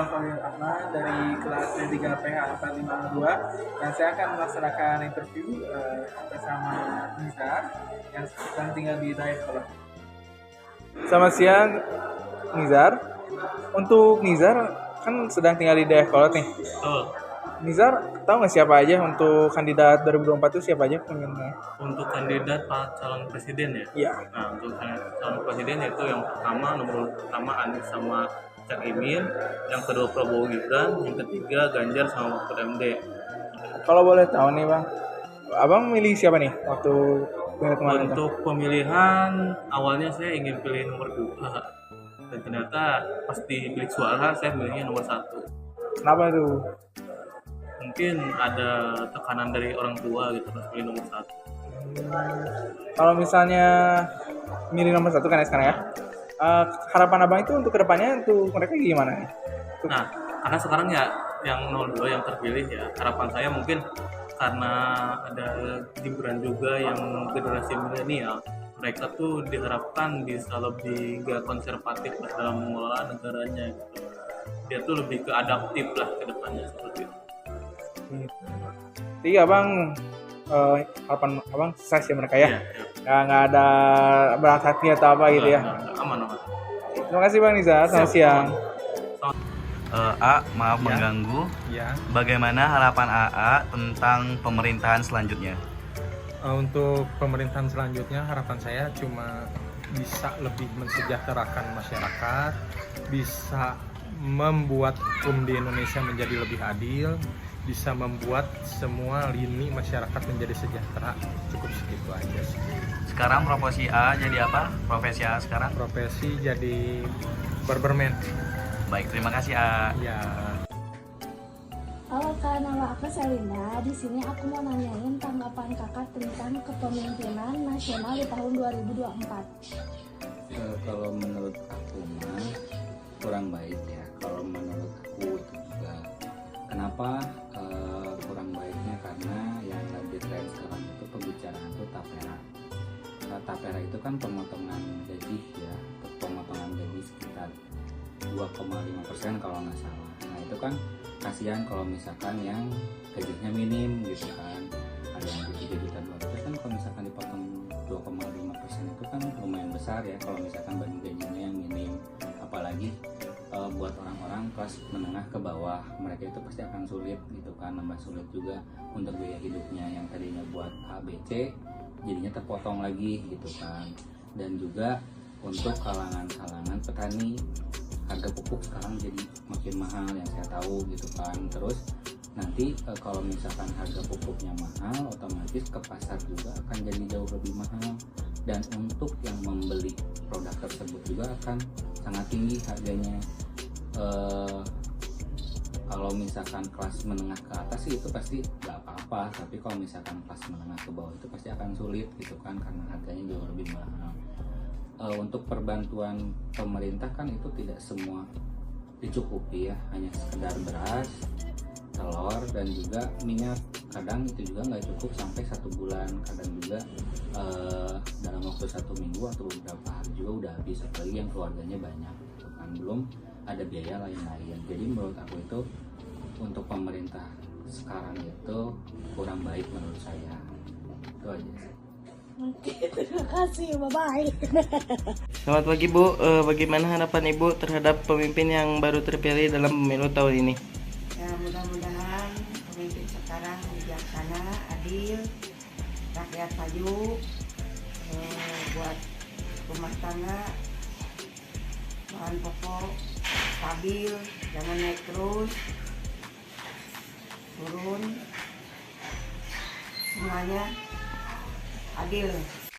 Saya Fadil Ahmad dari kelas D3 PH 452 dan saya akan melaksanakan interview bersama Nizar yang sedang tinggal di Dayakolot. Selamat siang, Nizar. Untuk Nizar kan sedang tinggal di Dayakolot nih. Oh, Nizar, tahu nggak siapa aja untuk kandidat 2024 itu siapa aja pemimpinnya? untuk kandidat calon presiden ya? Iya. Nah, untuk calon presiden yaitu yang pertama, nomor pertama Anies sama Cak Imin, yang kedua Prabowo Gibran, yang ketiga Ganjar sama Mahfud MD. Kalau boleh tahu nih Bang, Abang milih siapa nih waktu pemilu kemarin? Untuk pemilihan, awalnya saya ingin pilih nomor 2, dan ternyata pas dipilih suara, saya milihnya nomor 1. Kenapa tuh? Mungkin ada tekanan dari orang tua gitu, harus pilih nomor 1. Kalau misalnya milih nomor 1 kan ya sekarang ya, harapan Abang itu untuk kedepannya untuk mereka gimana nih? Nah, karena sekarang ya yang 02 yang terpilih ya, harapan saya mungkin karena ada Gibran juga yang generasi milenial, mereka tuh diharapkan bisa lebih gak konservatif lah dalam mengelola negaranya gitu. Dia tuh lebih ke adaptif lah ke depannya seperti itu. Jadi Abang harapan Abang sukses ya mereka ya? Iya. Nggak ada berat hati atau apa gitu ya? Nggak, aman. Terima kasih Bang Nizar, selamat siang. Maaf mengganggu. Ya. Bagaimana harapan AA tentang pemerintahan selanjutnya? Untuk pemerintahan selanjutnya harapan saya cuma bisa lebih mensejahterakan masyarakat, bisa membuat hukum di Indonesia menjadi lebih adil, bisa membuat semua lini masyarakat menjadi sejahtera. Cukup segitu aja sih. Sekarang profesi A jadi apa? Profesi A sekarang? Profesi jadi barberman. Baik, terima kasih A. Ya. Halo Kak, nama aku Selina. Di sini aku mau nanyain tanggapan Kakak tentang kepemimpinan nasional di tahun 2024. Kalau menurut aku mah kurang baik ya. Kalau menurut aku itu juga. Kenapa kurang baiknya? Karena yang lagi tren sekarang itu pembicaraan itu tapera. Tapera itu kan pemotongan gaji ya, pemotongan gaji sekitar 2,5% kalau nggak salah. Nah itu kan kasihan kalau misalkan yang gajinya minim gitu kan, ada yang gaji 3 juta 200 kan, kalau misalkan dipotong 2,5% itu kan lumayan besar ya kalau misalkan banding gajinya yang minim. Apalagi buat orang-orang kelas menengah ke bawah, mereka itu pasti akan sulit gitu kan, nambah sulit juga untuk biaya hidupnya yang tadinya buat ABC jadinya terpotong lagi gitu kan. Dan juga untuk kalangan petani, harga pupuk sekarang jadi makin mahal yang saya tahu gitu kan. Terus nanti kalau misalkan harga pupuknya mahal, otomatis ke pasar juga akan jadi jauh lebih mahal, dan untuk yang membeli produk tersebut juga akan sangat tinggi harganya. Kalau misalkan kelas menengah ke atas sih itu pasti nggak apa-apa, tapi kalau misalkan kelas menengah ke bawah itu pasti akan sulit gitu kan, karena harganya jauh lebih mahal. Untuk perbantuan pemerintah kan itu tidak semua dicukupi ya, hanya sekedar beras, telur, dan juga minyak. Kadang itu juga nggak cukup sampai 1 bulan, kadang juga dalam waktu 1 minggu atau beberapa hari juga udah habis, apalagi yang keluarganya banyak gitu kan, belum ada biaya lain-lain. Jadi menurut aku itu untuk pemerintah sekarang itu kurang baik menurut saya. Itu aja sih. Oke, terima kasih, bye-bye. Selamat pagi Bu, bagaimana harapan Ibu terhadap pemimpin yang baru terpilih dalam pemilu tahun ini? Ya, mudah-mudahan pemimpin sekarang bijaksana, adil, rakyat maju, buat rumah tangga, bahan pokok stabil, jangan naik terus, turun, semuanya adil.